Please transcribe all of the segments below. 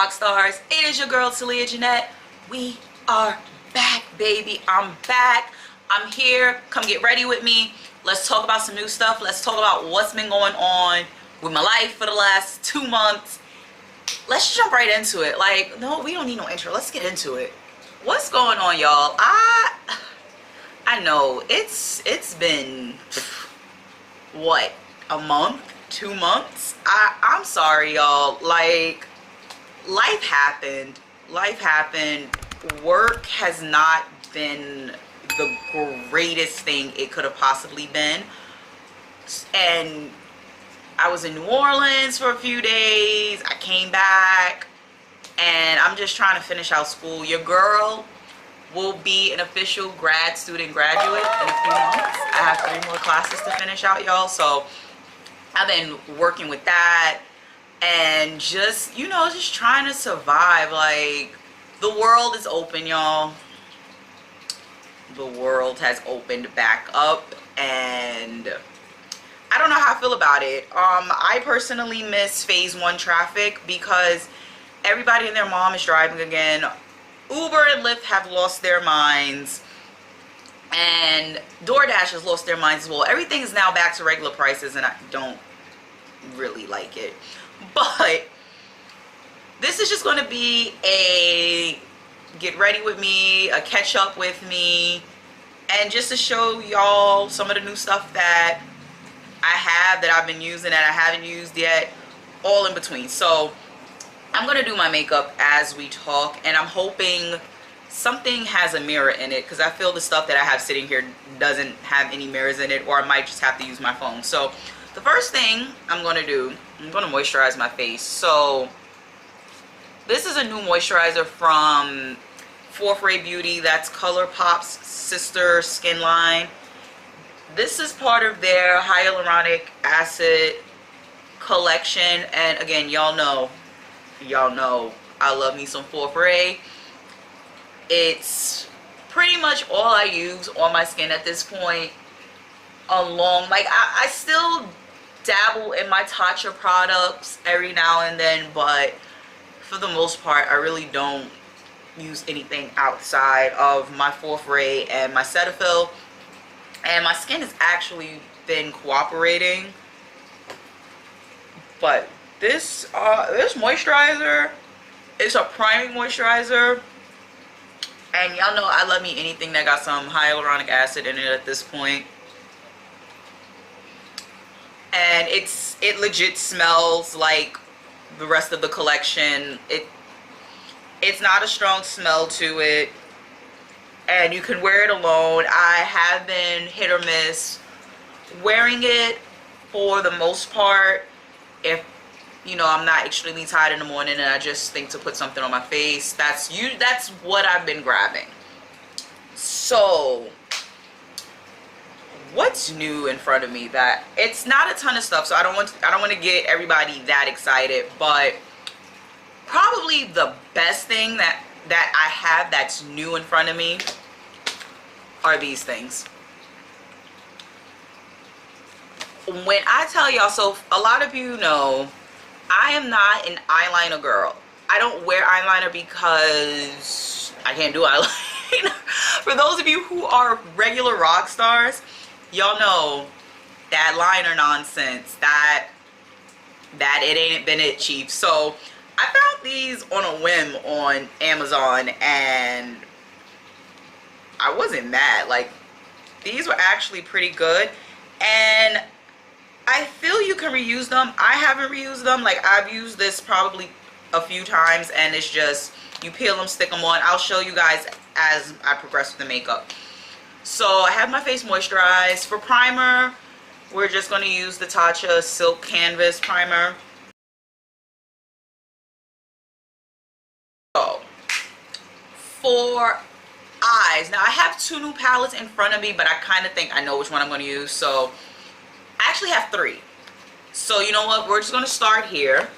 rock stars? It is your girl Talia Janette. We are back, baby. I'm back. I'm here. Come get ready with me. Let's talk about some new stuff. Let's talk about what's been going on with my life for the last 2 months. Let's jump right into it. Like, no, we don't need no intro. Let's get into it. What's going on, y'all? I know it's been what, a month, 2 months. I'm sorry, y'all. Like, life happened. Work has not been the greatest thing it could have possibly been, and I was in New Orleans for a few days. I came back and I'm just trying to finish out school. Your girl will be an official grad student graduate in a few months. I have 3 more classes to finish out, y'all. So I've been working with that and just, you know, just trying to survive. Like, the world is open, y'all. The world has opened back up and I don't know how I feel about it. I personally miss phase 1 traffic because everybody and their mom is driving again. Uber and Lyft have lost their minds, and DoorDash has lost their minds as well. Everything is now back to regular prices and I don't really like it. But this is just going to be a get ready with me, a catch up with me, and just to show y'all some of the new stuff that I have, that I've been using, that I haven't used yet, all in between. So I'm gonna do my makeup as we talk, and I'm hoping something has a mirror in it because I feel the stuff that I have sitting here doesn't have any mirrors in it, or I might just have to use my phone. So the first thing I'm gonna do, I'm gonna moisturize my face. So this is a new moisturizer from Fourth Ray Beauty. That's ColourPop's sister skin line. This is part of their hyaluronic acid collection, and again, y'all know I love me some Fourth Ray. It's pretty much all I use on my skin at this point. Like, I still dabble in my Tatcha products every now and then, but for the most part I really don't use anything outside of my Fourth Ray and my Cetaphil. And my skin has actually been cooperating. But this moisturizer is a priming moisturizer. And y'all know I love me anything that got some hyaluronic acid in it at this point. And it legit smells like the rest of the collection. It's not a strong smell to it. And you can wear it alone. I have been hit or miss wearing it for the most part. If, you know, I'm not extremely tired in the morning and I just think to put something on my face, that's what I've been grabbing. So what's new in front of me? That it's not a ton of stuff, so I don't want to get everybody that excited, but probably the best thing that I have that's new in front of me are these things. When I tell y'all, so a lot of you know I am not an eyeliner girl. I don't wear eyeliner because I can't do eyeliner. For those of you who are regular rock stars, y'all know that liner nonsense, that it ain't been it cheap. So I found these on a whim on Amazon and I wasn't mad. Like, these were actually pretty good and I feel you can reuse them. I haven't reused them. Like, I've used this probably a few times and it's just, you peel them, stick them on. I'll show you guys as I progress with the makeup. So I have my face moisturized. For primer, we're just going to use the Tatcha Silk Canvas Primer. So for eyes, now I have 2 new palettes in front of me, but I kind of think I know which one I'm going to use. So I actually have 3. So you know what, we're just going to start here.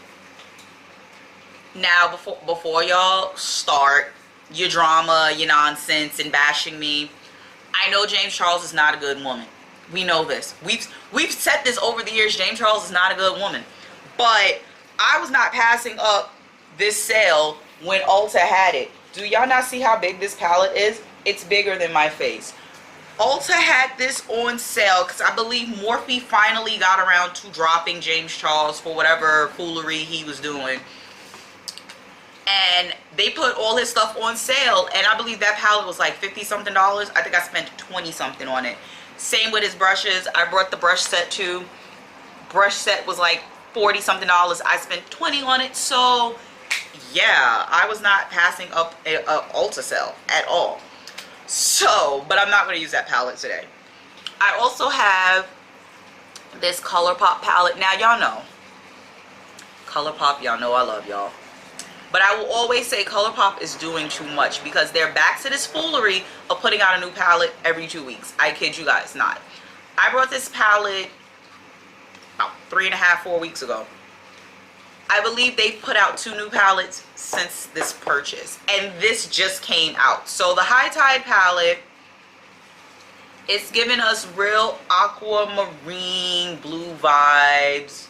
Now before y'all start your drama, your nonsense, and bashing me, I know James Charles is not a good woman. We know this. We've said this over the years. James Charles is not a good woman. But I was not passing up this sale when Ulta had it. Do y'all not see how big this palette is? It's bigger than my face. Ulta had this on sale because I believe Morphe finally got around to dropping James Charles for whatever foolery he was doing. And they put all his stuff on sale, and I believe that palette was like 50 something dollars. I think I spent 20 something on it. Same with his brushes. I brought the brush set too. Brush set was like 40 something dollars. I spent 20 on it. So yeah, I was not passing up a Ulta sale at all. So, but I'm not going to use that palette today. I also have this ColourPop palette. Now y'all know ColourPop, y'all know I love y'all, but I will always say ColourPop is doing too much because they're back to this foolery of putting out a new palette every 2 weeks. I kid you guys not. I brought this palette about 3.5, 4 weeks ago. I believe they've put out 2 new palettes since this purchase, and this just came out. So the High Tide palette, it's giving us real aquamarine blue vibes.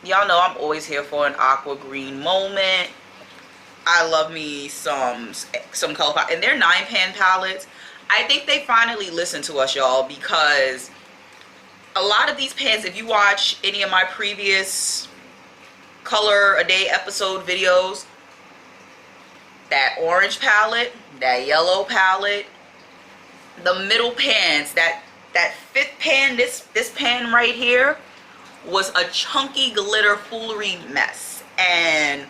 Y'all know I'm always here for an aqua green moment. I love me some ColourPop, and they're 9-pan palettes. I think they finally listened to us, y'all, because a lot of these pans, if you watch any of my previous color a day episode videos, that orange palette, that yellow palette, the middle pans, that 5th pan, this pan right here was a chunky glitter foolery mess, and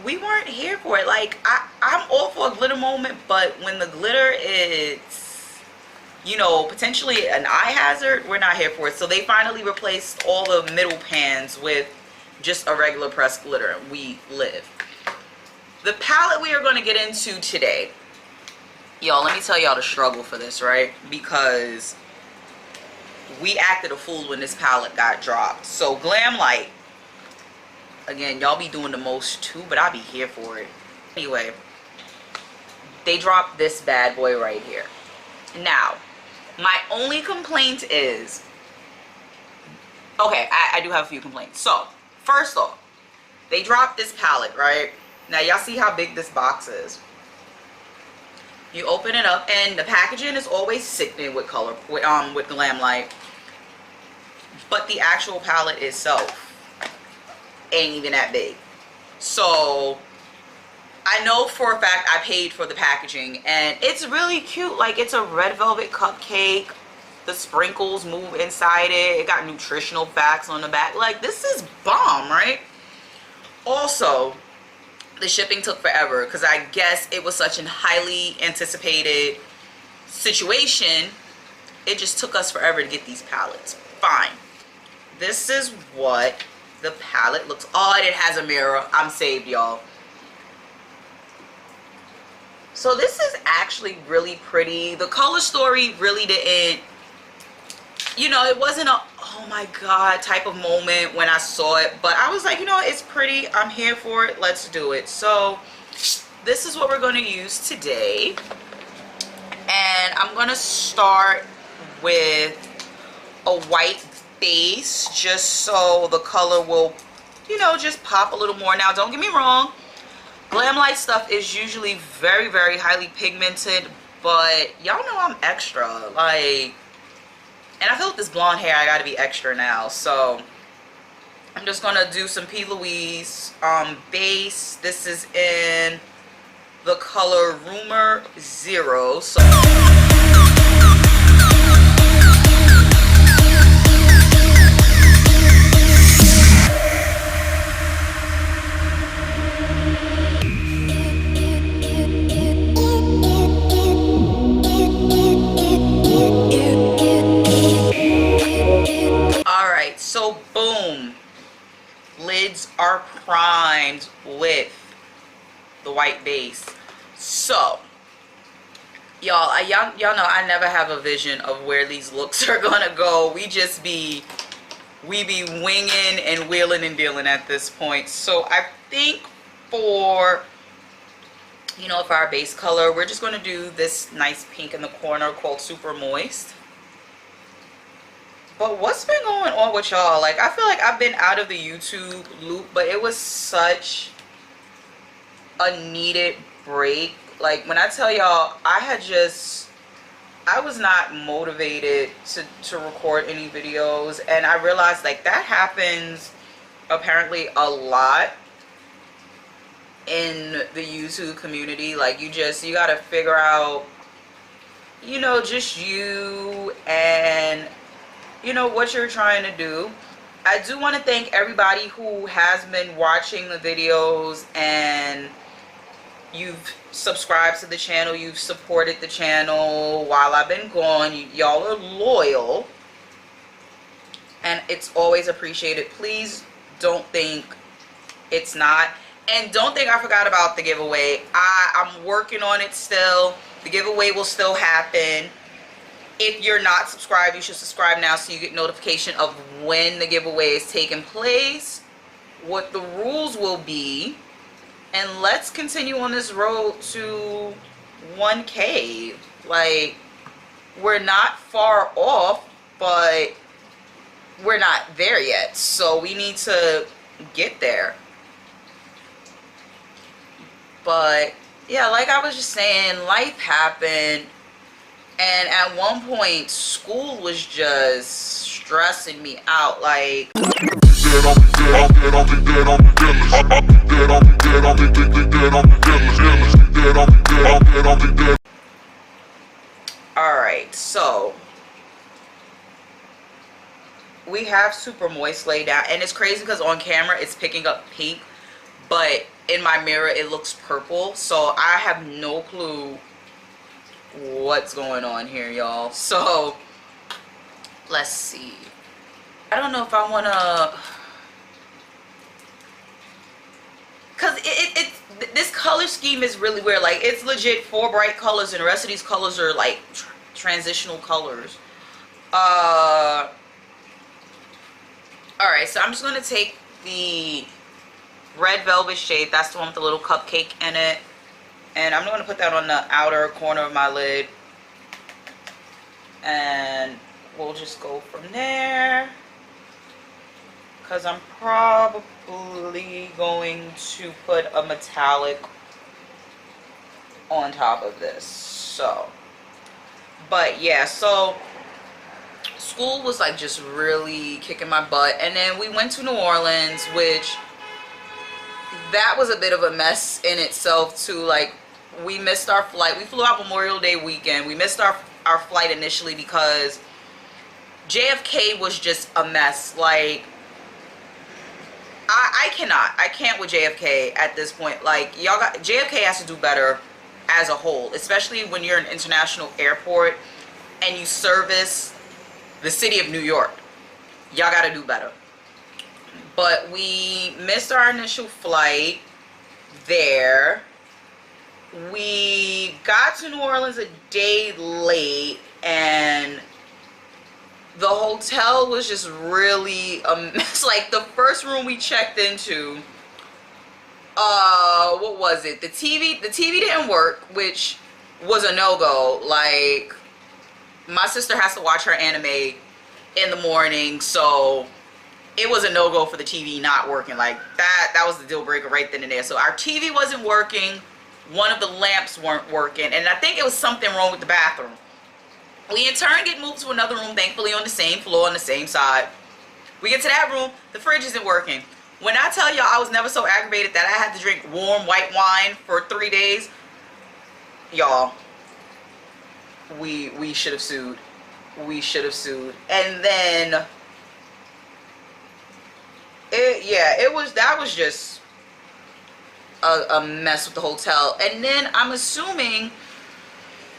we weren't here for it. Like, I'm all for a glitter moment, but when the glitter is, you know, potentially an eye hazard, we're not here for it. So they finally replaced all the middle pans with just a regular pressed glitter. We live. The palette we are going to get into today, y'all, let me tell y'all the struggle for this, right? Because we acted a fool when this palette got dropped. So Glam Light, again, y'all be doing the most too, but I'll be here for it. Anyway, they dropped this bad boy right here. Now, my only complaint is, okay, I do have a few complaints. So first off, they dropped this palette, right? Now y'all see how big this box is. You open it up, and the packaging is always sickening with with Glam Light, but the actual palette itself ain't even that big. So I know for a fact I paid for the packaging, and it's really cute. Like, it's a red velvet cupcake. The sprinkles move inside it. It got nutritional facts on the back. Like, this is bomb, right? Also, the shipping took forever because I guess it was such a highly anticipated situation. It just took us forever to get these palettes. Fine. This is what the palette looks. Oh, and it has a mirror. I'm saved, y'all. So this is actually really pretty. The color story really didn't, you know, it wasn't a oh my god type of moment when I saw it, but I was like, you know, it's pretty, I'm here for it, let's do it. So this is what we're going to use today, and I'm going to start with a white base just so the color will, you know, just pop a little more. Now don't get me wrong, Glam Light stuff is usually very, very highly pigmented, but y'all know I'm extra, like, and I feel with this blonde hair I gotta be extra now. So I'm just gonna do some P. Louise base. This is in the color Rumor 0. So so boom, lids are primed with the white base. So y'all know I never have a vision of where these looks are gonna go. We be winging and wheeling and dealing at this point. So I think for, you know, for our base color, we're just gonna do this nice pink in the corner called Super Moist. But what's been going on with y'all? Like, I feel like I've been out of the YouTube loop, but it was such a needed break. Like, when I tell y'all, I was not motivated to record any videos, and I realized like that happens apparently a lot in the YouTube community. Like, you gotta figure out, you know, just you and, you know, what you're trying to do. I do want to thank everybody who has been watching the videos and you've subscribed to the channel, you've supported the channel while I've been gone. Y'all are loyal and it's always appreciated. Please don't think it's not, and don't think I forgot about the giveaway. I'm working on it still. The giveaway will still happen. If you're not subscribed, you should subscribe now so you get notification of when the giveaway is taking place, what the rules will be, and let's continue on this road to 1K. Like, we're not far off, but we're not there yet, so we need to get there. But yeah, like I was just saying, life happened, and at one point school was just stressing me out. Like, alright, so we have Super Moist laid down, and it's crazy because on camera it's picking up pink, but in my mirror it looks purple, so I have no clue what's going on here, y'all. So let's see. I don't know if I want to, because this color scheme is really weird. Like, it's legit 4 bright colors and the rest of these colors are like transitional colors. Alright, so I'm just going to take the red velvet shade. That's the one with the little cupcake in it. And I'm going to put that on the outer corner of my lid. And we'll just go from there. Because I'm probably going to put a metallic on top of this. So, but yeah, so school was like just really kicking my butt, and then we went to New Orleans, which that was a bit of a mess in itself too. Like, we missed our flight. We flew out Memorial Day weekend. We missed our flight initially because JFK was just a mess. Like, I can't with JFK at this point. Like, JFK has to do better as a whole, especially when you're an international airport and you service the city of New York. Y'all gotta do better. But we missed our initial flight there. We got to New Orleans a day late, and the hotel was just really a mess. Like, the first room we checked into, what was it? The TV didn't work, which was a no-go. Like, my sister has to watch her anime in the morning, so it was a no-go for the TV not working. Like, that was the deal breaker right then and there. So our TV wasn't working, one of the lamps weren't working, and I think it was something wrong with the bathroom. We in turn get moved to another room, thankfully on the same floor, on the same side. We get to that room, the fridge isn't working. When I tell y'all I was never so aggravated that I had to drink warm white wine for 3 days, y'all, we should have sued. We should have sued. And then that was just a mess with the hotel. And then I'm assuming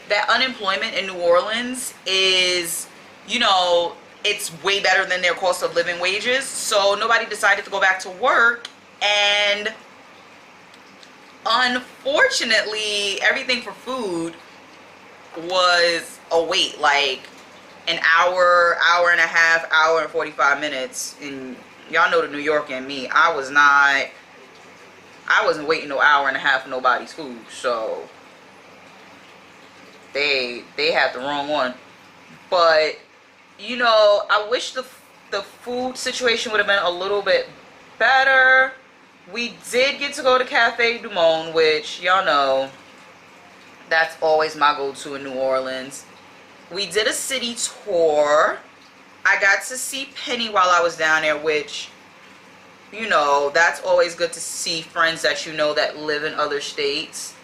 that unemployment in New Orleans is, you know, it's way better than their cost of living wages, so nobody decided to go back to work, and unfortunately everything for food was a wait, like an hour and a half, hour and 45 minutes. And y'all know the New York and me, I wasn't waiting no hour and a half for nobody's food. So they had the wrong one. But you know, I wish the food situation would have been a little bit better. We did get to go to Cafe Du Monde, which y'all know that's always my go-to in New Orleans. We did a city tour. I got to see Penny while I was down there, which, you know, that's always good to see friends that you know that live in other states.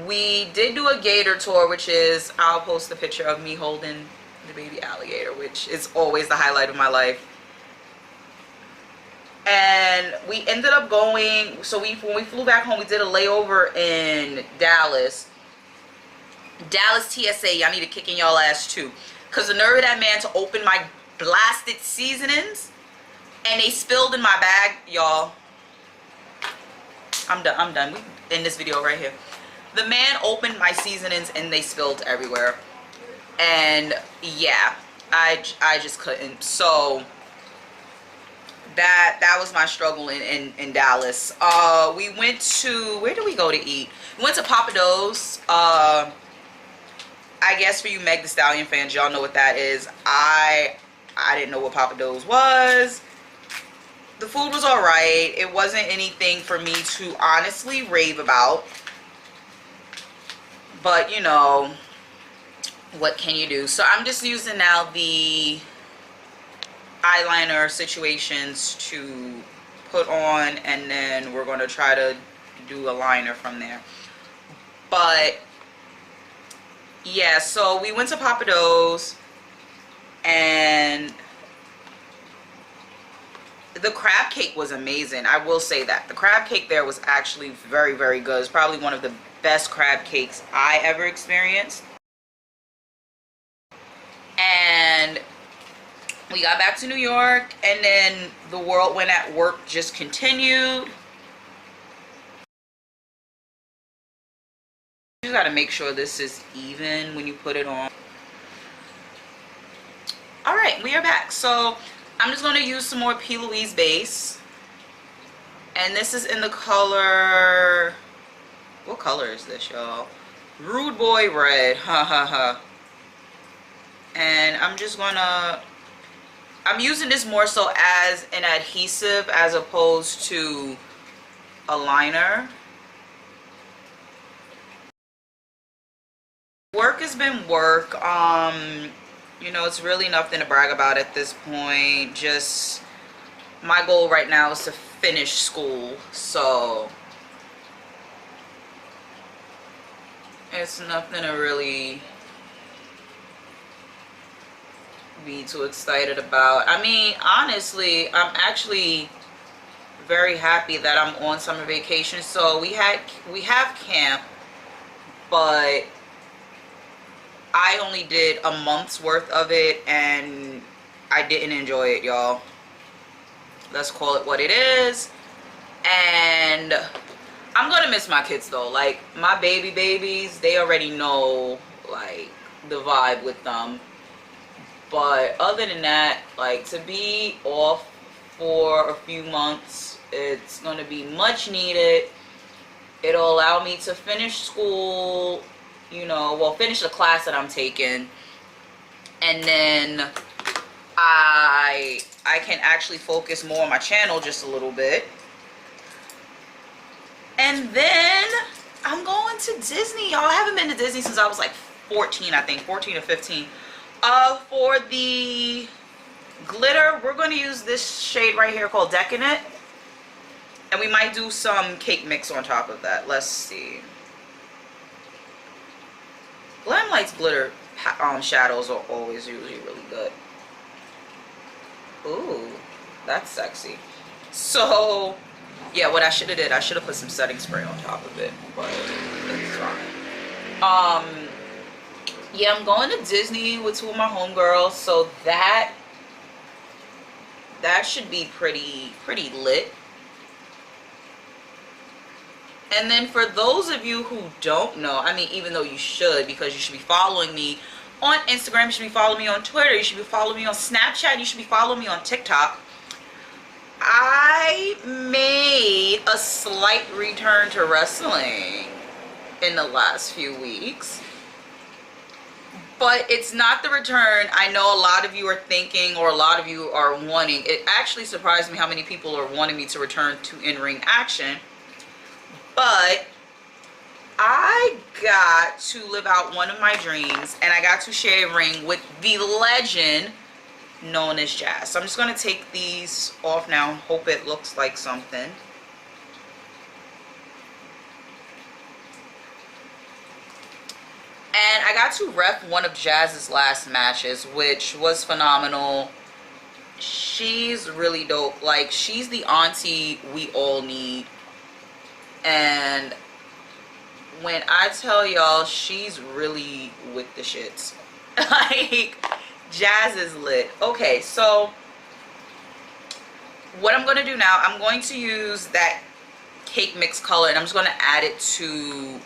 We did do a gator tour, which is, I'll post a picture of me holding the baby alligator, which is always the highlight of my life. And we ended up going, so when we flew back home, we did a layover in Dallas. Dallas TSA, y'all need to kick in y'all ass too. Because the nerve of that man to open my blasted seasonings and they spilled in my bag, y'all. I'm done. We end this video right here. The man opened my seasonings and they spilled everywhere. And yeah, I just couldn't. So that was my struggle in Dallas. We went to, where did we go to eat? We went to Papa Do's. I guess for you Meg Thee Stallion fans, y'all know what that is. I didn't know what Papa Do's was. The food was alright. It wasn't anything for me to honestly rave about. But, you know, what can you do? So I'm just using now the eyeliner situations to put on, and then we're going to try to do a liner from there. But yeah, so we went to Papa Do's, and the crab cake was amazing. I will say that the crab cake there was actually very, very good. It's probably one of the best crab cakes I ever experienced. And we got back to New York, and then the whirlwind at work just continued. You gotta make sure this is even when you put it on. All right, we are back. So I'm just gonna use some more P. Louise base, and this is in the color, what color is this, y'all? Rude Boy Red. Ha ha ha. And I'm just gonna, I'm using this more so as an adhesive as opposed to a liner. Work has been work. You know, it's really nothing to brag about at this point. Just my goal right now is to finish school, so it's nothing to really be too excited about. I mean, honestly, I'm actually very happy that I'm on summer vacation. So we have camp, but I only did a month's worth of it and I didn't enjoy it, y'all. Let's call it what it is. And I'm gonna miss my kids though. Like, my babies, they already know like the vibe with them. But other than that, like, to be off for a few months, it's gonna be much needed. It'll allow me to finish school, you know, well, finish the class that I'm taking, and then I can actually focus more on my channel just a little bit. And then I'm going to Disney, y'all. I haven't been to Disney since I was like 14, I think, 14 or 15. For the glitter, we're going to use this shade right here called Decadent, and we might do some cake mix on top of that. Let's see. Glamlight's glitter shadows are always usually really good. Ooh, that's sexy. So yeah, what I should have did, I should have put some setting spray on top of it, but it's fine. Yeah, I'm going to Disney with two of my homegirls, so that should be pretty lit. And then for those of you who don't know, I mean, even though you should, because you should be following me on Instagram, you should be following me on Twitter, you should be following me on Snapchat, you should be following me on TikTok. I made a slight return to wrestling in the last few weeks. But it's not the return. I know a lot of you are thinking, or a lot of you are wanting. It actually surprised me how many people are wanting me to return to in-ring action. But I got to live out one of my dreams, and I got to share a ring with the legend known as Jazz. So I'm just going to take these off now. Hope it looks like something. And I got to rep one of Jazz's last matches, which was phenomenal. She's really dope. Like, she's the auntie we all need. And when I tell y'all, she's really with the shits. Like, Jazz is lit. Okay, so what I'm going to do now, I'm going to use that cake mix color, and I'm just going to add it to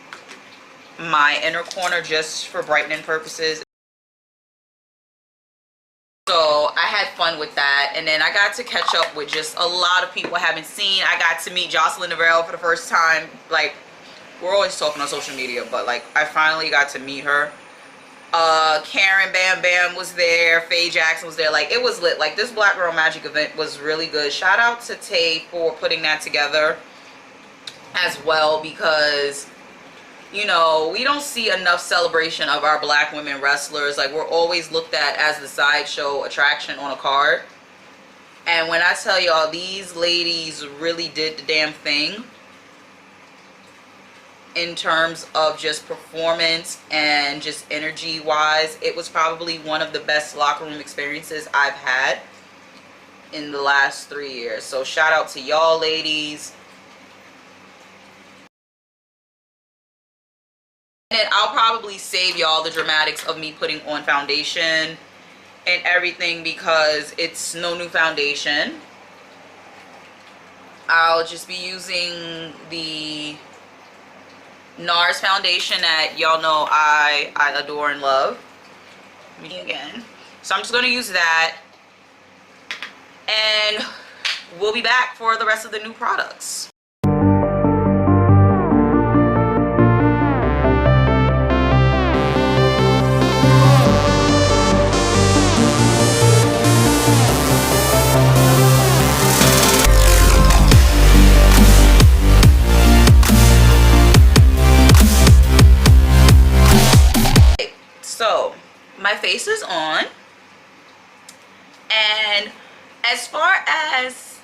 my inner corner just for brightening purposes. So I had fun with that, and then I got to catch up with just a lot of people I haven't seen. I got to meet Jocelyn Navarro for the first time. Like, we're always talking on social media, but like, I finally got to meet her. Karen Bam Bam was there, Faye Jackson was there. Like, it was lit. Like, this Black Girl Magic event was really good. Shout out to Tay for putting that together as well, because you know, we don't see enough celebration of our Black women wrestlers. Like, we're always looked at as the sideshow attraction on a card. And when I tell y'all, these ladies really did the damn thing in terms of just performance and just energy wise. It was probably one of the best locker room experiences I've had in the last 3 years. So shout out to y'all ladies. And I'll probably save y'all the dramatics of me putting on foundation and everything, because it's no new foundation. I'll just be using the NARS foundation that y'all know I adore and love. Me again. So I'm just going to use that, and we'll be back for the rest of the new products. So my face is on, and as far as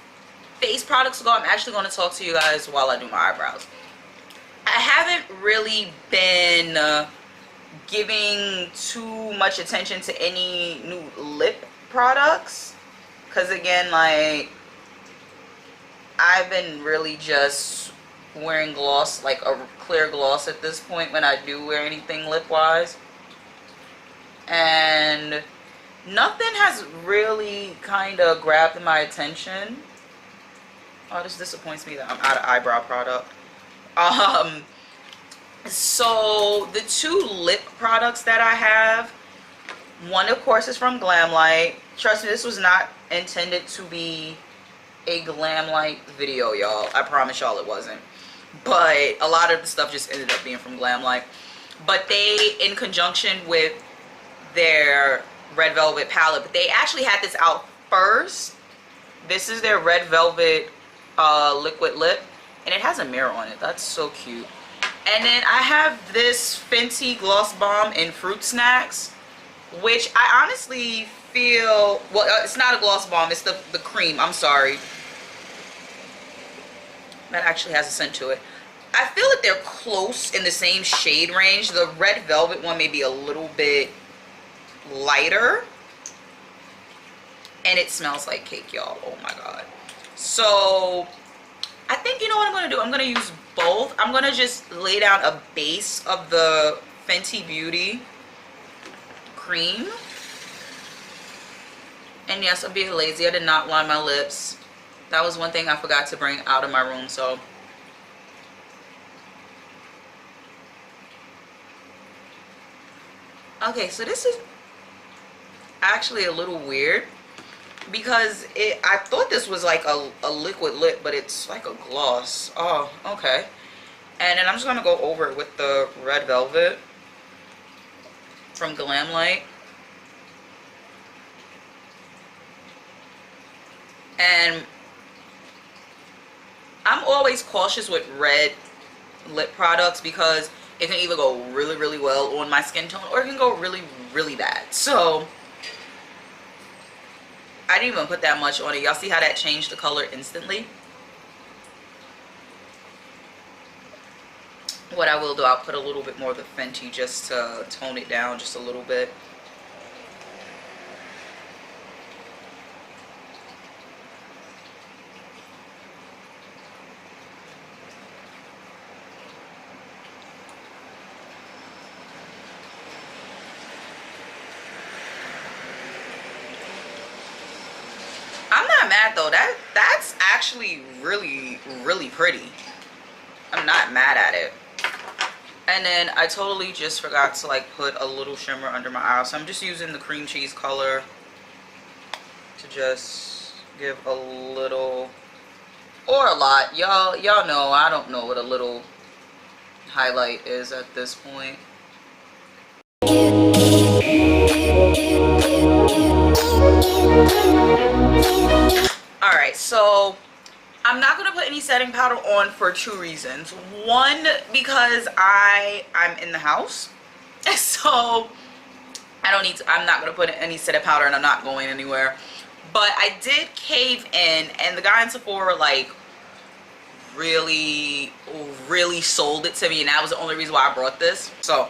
face products go, I'm actually going to talk to you guys while I do my eyebrows. I haven't really been giving too much attention to any new lip products, because again, like, I've been really just wearing gloss, like a clear gloss at this point when I do wear anything lip wise. And nothing has really kind of grabbed my attention. Oh, this disappoints me that I'm out of eyebrow product. So the two lip products that I have, one of course is from Glamlight. Trust me, this was not intended to be a Glamlight video, y'all. I promise y'all it wasn't. But a lot of the stuff just ended up being from Glamlight. But they, in conjunction with their Red Velvet palette, but they actually had this out first. This is their Red Velvet liquid lip, and it has a mirror on it. That's so cute. And then I have this Fenty Gloss Bomb in Fruit Snacks, which I honestly feel, well, it's not a gloss bomb, it's the cream, I'm sorry. That actually has a scent to it. I feel that they're close in the same shade range. The Red Velvet one may be a little bit lighter, and it smells like cake, y'all. Oh my god. So I think, you know what I'm gonna do, I'm gonna use both. I'm gonna just lay down a base of the Fenty Beauty cream, and yes, I'm being lazy. I did not line my lips. That was one thing I forgot to bring out of my room. So okay, so this is actually a little weird, because I thought this was like a liquid lip, but it's like a gloss. Oh, okay. And then I'm just gonna go over it with the Red Velvet. from Glam Light. And I'm always cautious with red lip products because it can either go really, really well on my skin tone or it can go really, really bad. So I didn't even put that much on it. Y'all see how that changed the color instantly? What I will do, I'll put a little bit more of the Fenty just to tone it down just a little bit. I'm not mad though. That's actually really, really pretty. I'm not mad at it. And then I totally just forgot to like put a little shimmer under my eyes. So I'm just using the cream cheese color to just give a little or a lot. Y'all know I don't know what a little highlight is at this point. Alright, so I'm not going to put any setting powder on for two reasons. One, because I'm in the house. So I'm not going to put any setting powder and I'm not going anywhere. But I did cave in, and the guy in Sephora like really, really sold it to me, and that was the only reason why I brought this. So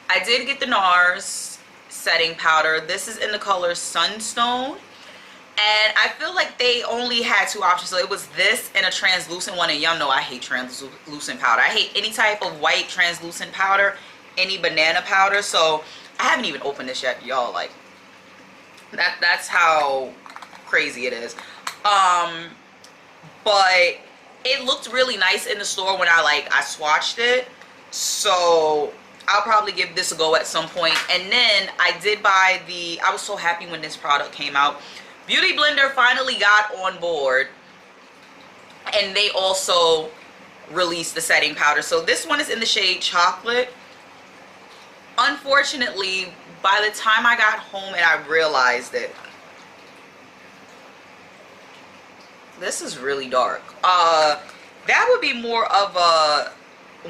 I did get the NARS setting powder. This is in the color Sunstone. And I feel like they only had two options. So it was this and a translucent one. And y'all know I hate translucent powder. I hate any type of white translucent powder, any banana powder. So I haven't even opened this yet, y'all. Like that's how crazy it is. But it looked really nice in the store when I swatched it. So I'll probably give this a go at some point. And then I did buy I was so happy when this product came out. Beauty Blender finally got on board, and they also released the setting powder. So this one is in the shade Chocolate. Unfortunately, by the time I got home and I realized it, this is really dark. That would be more of a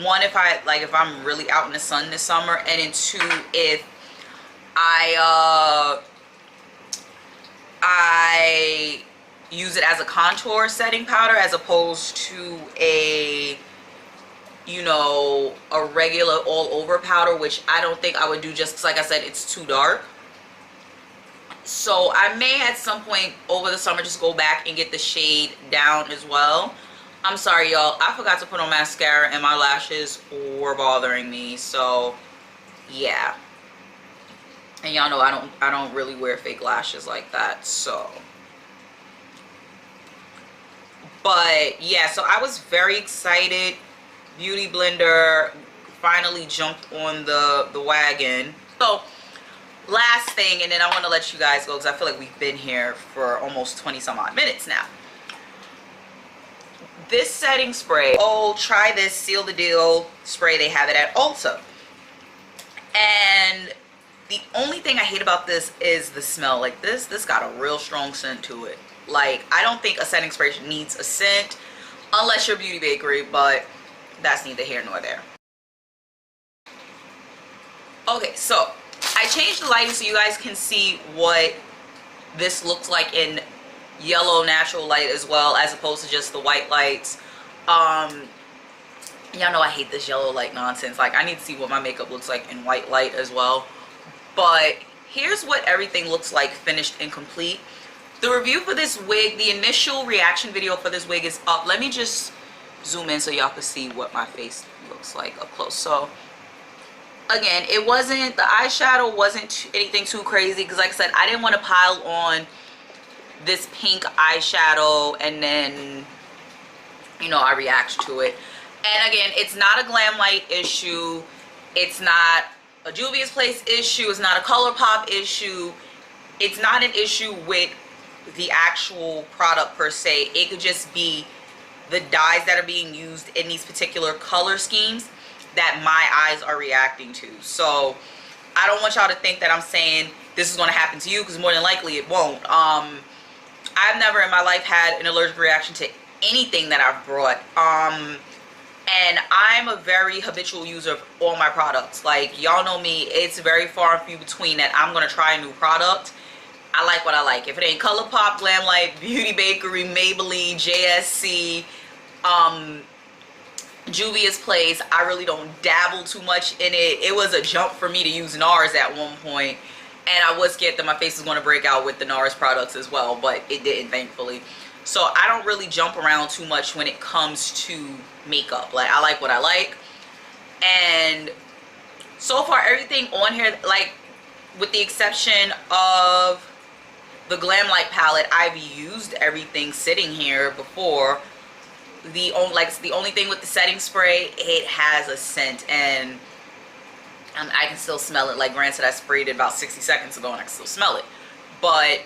one if I'm really out in the sun this summer, and then two, if I use it as a contour setting powder as opposed to a regular all over powder, which I don't think I would do just because, like I said, it's too dark. So I may at some point over the summer just go back and get the shade down as well. I'm sorry y'all, I forgot to put on mascara and my lashes were bothering me, so yeah. And y'all know I don't really wear fake lashes like that, so. But yeah, so I was very excited. Beauty Blender finally jumped on the wagon. So last thing, and then I want to let you guys go because I feel like we've been here for almost 20 some odd minutes now. This setting spray, oh, try this Seal the Deal spray. They have it at Ulta. And the only thing I hate about this is the smell. Like this got a real strong scent to it. Like, I don't think a setting spray needs a scent unless you're Beauty Bakery, but that's neither here nor there. Okay, so I changed the lighting so you guys can see what this looks like in yellow natural light as well, as opposed to just the white lights. Y'all know I hate this yellow light nonsense. Like, I need to see what my makeup looks like in white light as well. But here's what everything looks like finished and complete. The review for this wig, the initial reaction video for this wig is up. Let me just zoom in so y'all can see what my face looks like up close. So again, the eyeshadow wasn't anything too crazy because, like I said, I didn't want to pile on this pink eyeshadow and then I react to it. And again, it's not a Glam Light issue, it's not a Juvia's Place issue, it's not a ColourPop issue, it's not an issue with the actual product per se. It could just be the dyes that are being used in these particular color schemes that my eyes are reacting to. So I don't want y'all to think that I'm saying this is going to happen to you, because more than likely it won't. I've never in my life had an allergic reaction to anything that I've brought. And I'm a very habitual user of all my products. Like, y'all know me, it's very far and few between that I'm going to try a new product. I like what I like. If it ain't ColourPop, Glam Light, Beauty Bakery, Maybelline, JSC, Juvia's Place, I really don't dabble too much in it. It was a jump for me to use NARS at one point, and I was scared that my face was going to break out with the NARS products as well, but it didn't, thankfully. So I don't really jump around too much when it comes to makeup. Like, I like what I like. And so far everything on here, like with the exception of the Glam Light palette, I've used everything sitting here before. The only thing with the setting spray, it has a scent, and I can still smell it. Like, granted, I sprayed it about 60 seconds ago and I can still smell it, but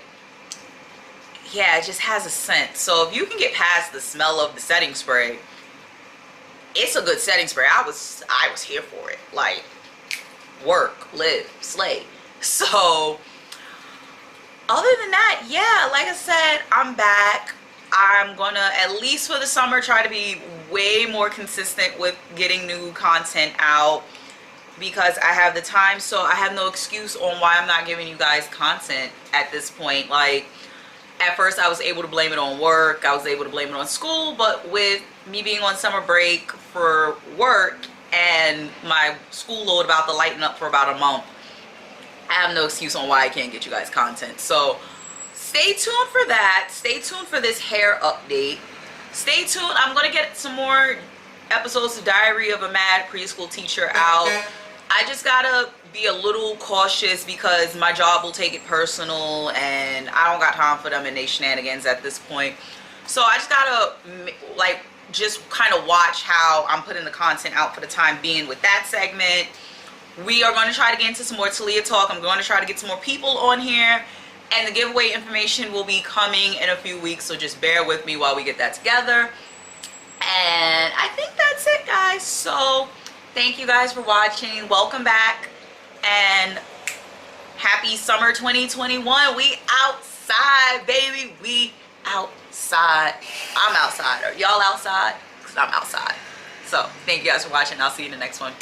yeah, it just has a scent. So if you can get past the smell of the setting spray, it's a good setting spray. I was here for it. Like, work, live, slay. So other than that, yeah, like I said, I'm back. I'm gonna, at least for the summer, try to be way more consistent with getting new content out, because I have the time. So I have no excuse on why I'm not giving you guys content at this point. Like, at first I was able to blame it on work, I was able to blame it on school, but with me being on summer break for work and my school load about to lighten up for about a month, I have no excuse on why I can't get you guys content. So stay tuned for that. Stay tuned for this hair update. Stay tuned. I'm going to get some more episodes of Diary of a Mad Preschool Teacher out. I just got to be a little cautious because my job will take it personal, and I don't got time for them and they shenanigans at this point. So I just got to, like, just kind of watch how I'm putting the content out for the time being with that segment. We are going to try to get into some more Talia talk. I'm going to try to get some more people on here. And the giveaway information will be coming in a few weeks, so just bear with me while we get that together. And I think that's it, guys. So thank you guys for watching. Welcome back. And happy summer 2021. We outside, baby. We outside. I'm outside. Are y'all outside? Because I'm outside. So thank you guys for watching. I'll see you in the next one.